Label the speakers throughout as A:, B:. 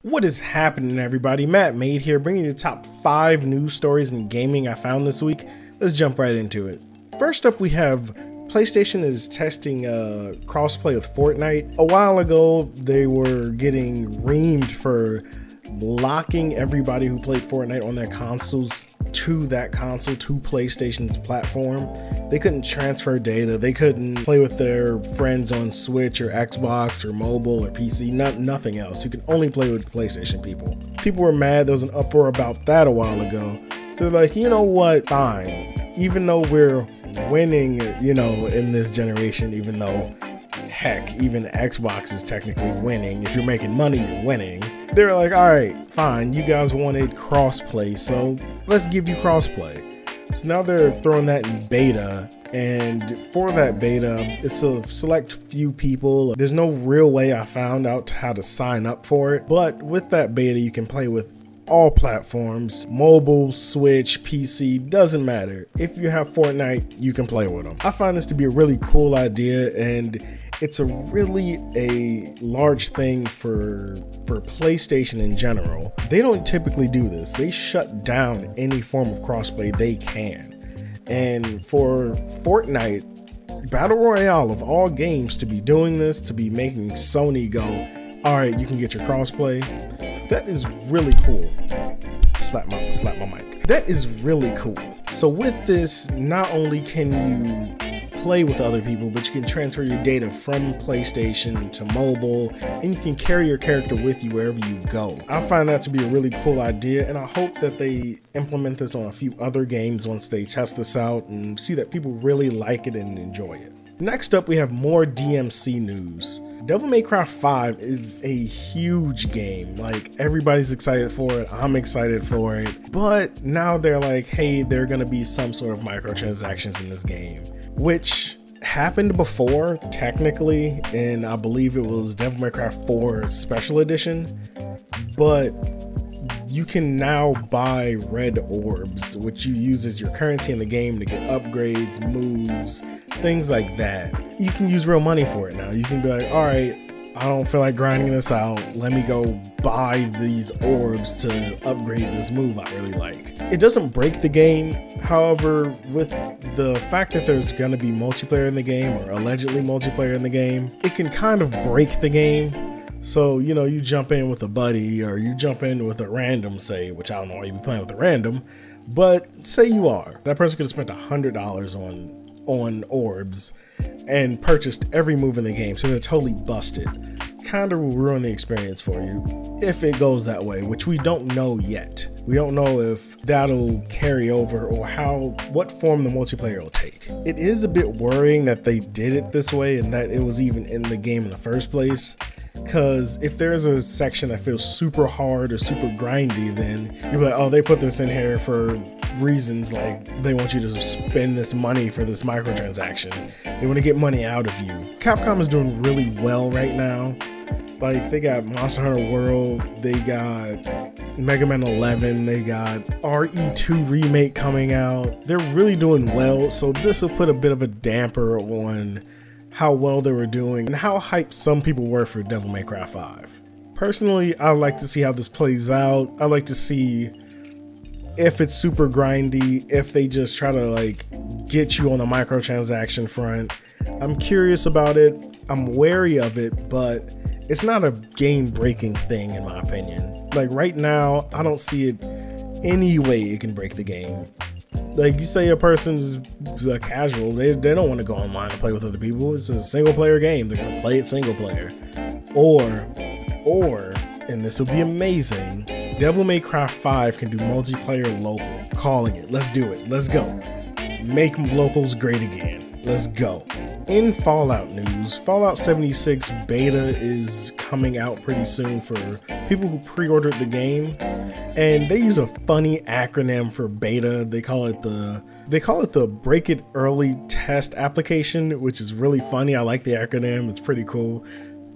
A: What is happening, everybody? Mattmade here, bringing you the top 5 news stories in gaming I found this week. Let's jump right into it. First up, we have PlayStation is testing crossplay with Fortnite. A while ago, they were getting reamed for blocking everybody who played Fortnite on their consoles to that console, to PlayStation's platform. They couldn't transfer data, they couldn't play with their friends on Switch or Xbox or mobile or PC, nothing else. You can only play with PlayStation people. People were mad, there was an uproar about that a while ago. So they're like, you know what, fine. Even though we're winning, in this generation, even though heck, even Xbox is technically winning. If you're making money, you're winning. They're like, all right, fine, you guys wanted crossplay, so let's give you crossplay. So now they're throwing that in beta, and for that beta, it's a select few people. There's no real way I found out how to sign up for it, but with that beta, you can play with all platforms, mobile, Switch, PC, doesn't matter. If you have Fortnite, you can play with them. I find this to be a really cool idea, and it's a really large thing for PlayStation in general. They don't typically do this. They shut down any form of crossplay they can. And for Fortnite, Battle Royale of all games to be doing this, to be making Sony go, all right, you can get your crossplay, that is really cool. Slap my mic. That is really cool. So with this, not only can you play with other people, but you can transfer your data from PlayStation to mobile, and you can carry your character with you wherever you go. I find that to be a really cool idea, and I hope that they implement this on a few other games once they test this out and see that people really like it and enjoy it. Next up, we have more DMC news. Devil May Cry 5 is a huge game. Like, everybody's excited for it. I'm excited for it. But now they're like, hey, there are gonna be some sort of microtransactions in this game, which happened before, technically, and I believe it was Devil May Cry 4 Special Edition. But you can now buy red orbs, which you use as your currency in the game to get upgrades, moves, things like that. You can use real money for it now. You can be like, all right, I don't feel like grinding this out. Let me go buy these orbs to upgrade this move I really like. It doesn't break the game. However, with the fact that there's gonna be multiplayer in the game, or allegedly multiplayer in the game, it can kind of break the game. So, you jump in with a buddy, or you jump in with a random, say, which I don't know why you'd be playing with a random, but say you are. That person could have spent $100 on orbs and purchased every move in the game, so they're totally busted. Kind of will ruin the experience for you if it goes that way, which we don't know yet. We don't know if that'll carry over or what form the multiplayer will take. It is a bit worrying that they did it this way and that it was even in the game in the first place. Because if there's a section that feels super hard or super grindy, then you're like, oh, they put this in here for reasons like they want you to spend this money for this microtransaction. They want to get money out of you. Capcom is doing really well right now. Like, they got Monster Hunter World, they got Mega Man 11, they got RE2 Remake coming out. They're really doing well, so this will put a bit of a damper on how well they were doing and how hyped some people were for Devil May Cry 5. Personally, I like to see how this plays out. I like to see if it's super grindy, if they just try to like get you on the microtransaction front. I'm curious about it. I'm wary of it, but it's not a game-breaking thing in my opinion. Like right now, I don't see it any way it can break the game. Like, you say a person's a casual, they don't want to go online and play with other people. It's a single player game. They're gonna play it single player. Or, and this will be amazing, Devil May Cry 5 can do multiplayer local. Calling it. Let's do it. Let's go. Make locals great again. Let's go. In Fallout news, Fallout 76 beta is coming out pretty soon for people who pre-ordered the game, and they use a funny acronym for beta. They call it the Break It Early Test Application, which is really funny. I like the acronym. It's pretty cool.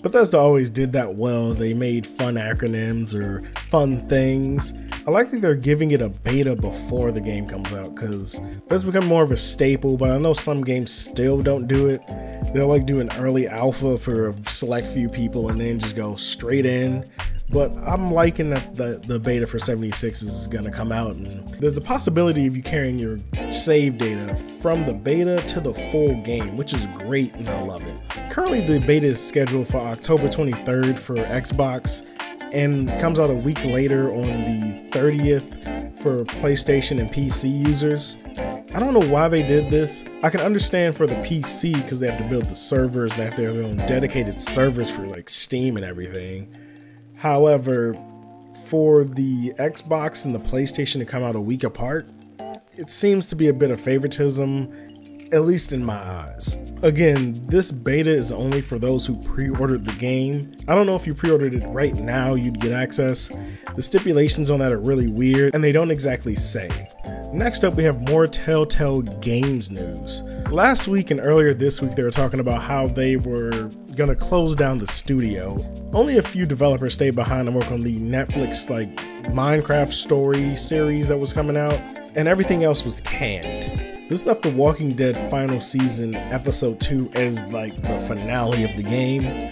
A: Bethesda always did that well. They made fun acronyms or fun things. I like that they're giving it a beta before the game comes out, because that's become more of a staple, but I know some games still don't do it. They'll like do an early alpha for a select few people and then just go straight in. but I'm liking that the beta for 76 is gonna come out, and there's a possibility of you carrying your save data from the beta to the full game, which is great and I love it. Currently the beta is scheduled for October 23rd for Xbox and comes out a week later on the 30th for PlayStation and PC users. I don't know why they did this. I can understand for the PC because they have to build the servers and they have their own dedicated servers for like Steam and everything. However, for the Xbox and the PlayStation to come out a week apart, it seems to be a bit of favoritism, at least in my eyes. Again, this beta is only for those who pre-ordered the game. I don't know if you pre-ordered it right now, you'd get access. The stipulations on that are really weird and they don't exactly say. Next up, we have more Telltale Games news. Last week and earlier this week, they were talking about how they were gonna close down the studio. Only a few developers stayed behind and work on the Netflix like Minecraft story series that was coming out, and everything else was canned. This left The Walking Dead final season episode 2 as like the finale of the game,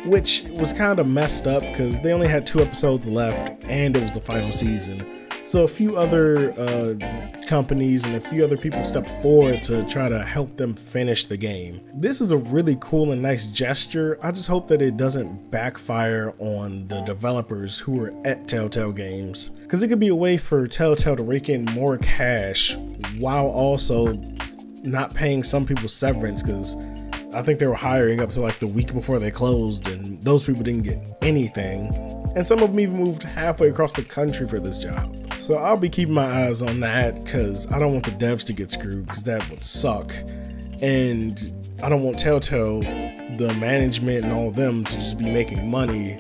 A: which was kind of messed up because they only had 2 episodes left and it was the final season. So a few other companies and a few other people stepped forward to try to help them finish the game. This is a really cool and nice gesture. I just hope that it doesn't backfire on the developers who are at Telltale Games, because it could be a way for Telltale to rake in more cash while also not paying some people severance, because I think they were hiring up to like the week before they closed and those people didn't get anything. And some of them even moved halfway across the country for this job. So I'll be keeping my eyes on that because I don't want the devs to get screwed, because that would suck. And I don't want Telltale, the management and all of them, to just be making money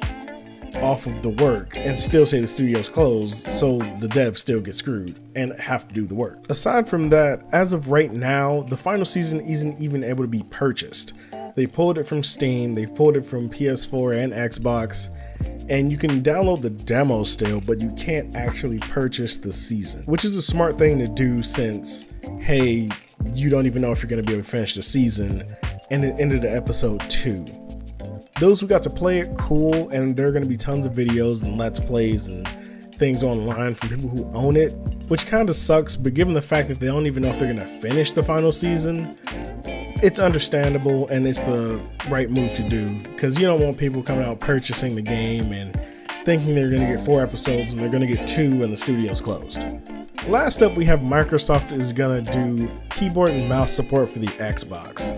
A: off of the work and still say the studio's closed, so the devs still get screwed and have to do the work. Aside from that, as of right now, the final season isn't even able to be purchased. They pulled it from Steam, they've pulled it from PS4 and Xbox, and you can download the demo still, but you can't actually purchase the season, which is a smart thing to do since, hey, you don't even know if you're going to be able to finish the season, and it ended at episode 2. Those who got to play it, cool, and there are going to be tons of videos and let's plays and things online from people who own it, which kind of sucks, but given the fact that they don't even know if they're going to finish the final season, it's understandable and it's the right move to do, because you don't want people coming out purchasing the game and thinking they're going to get 4 episodes and they're going to get 2 and the studio's closed. Last up, we have Microsoft is going to do keyboard and mouse support for the Xbox.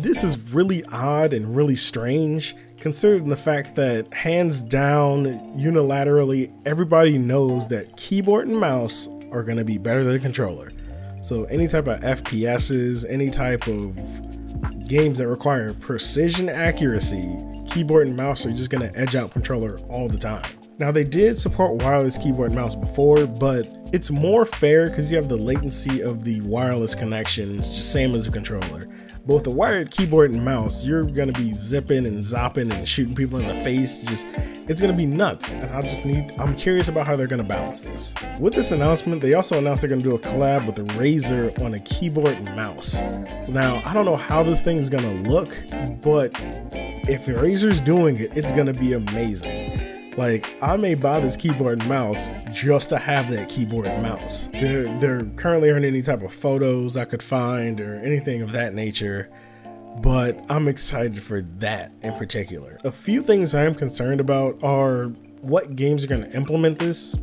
A: This is really odd and really strange, considering the fact that hands down, unilaterally, everybody knows that keyboard and mouse are going to be better than a controller. So any type of FPSs, any type of games that require precision accuracy, keyboard and mouse are just going to edge out controller all the time. Now they did support wireless keyboard and mouse before, but it's more fair because you have the latency of the wireless connection. It's just same as a controller. But with the wired keyboard and mouse, you're going to be zipping and zopping and shooting people in the face. It's going to be nuts. And I'm curious about how they're going to balance this. With this announcement, they also announced they're going to do a collab with the Razer on a keyboard and mouse. Now, I don't know how this thing is going to look, but if Razer's doing it, it's going to be amazing. Like, I may buy this keyboard and mouse just to have that keyboard and mouse. There currently aren't any type of photos I could find or anything of that nature, but I'm excited for that in particular. A few things I am concerned about are what games are going to implement this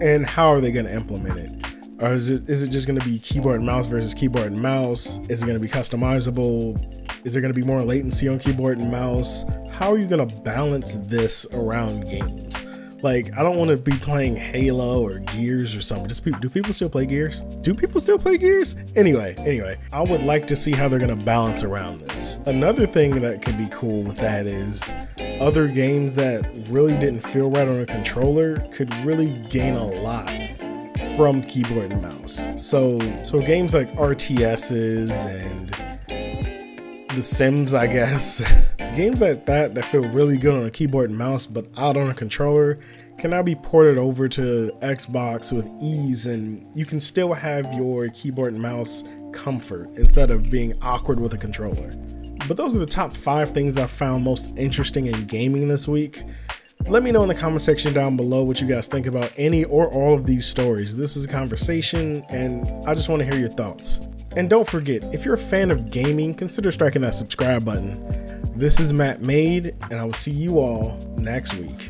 A: and how are they going to implement it. Or is it just going to be keyboard and mouse versus keyboard and mouse? Is it going to be customizable? Is there going to be more latency on keyboard and mouse? How are you going to balance this around games? Like, I don't want to be playing Halo or Gears or something. Do people still play Gears? Do people still play Gears? Anyway, I would like to see how they're going to balance around this. Another thing that could be cool with that is other games that really didn't feel right on a controller could really gain a lot from keyboard and mouse. So games like RTSs and The Sims, I guess, games like that feel really good on a keyboard and mouse but out on a controller can now be ported over to Xbox with ease, and you can still have your keyboard and mouse comfort instead of being awkward with a controller. But those are the top 5 things I found most interesting in gaming this week. Let me know in the comment section down below what you guys think about any or all of these stories. This is a conversation and I just want to hear your thoughts. And don't forget, if you're a fan of gaming, consider striking that subscribe button. This is Mattmade, and I will see you all next week.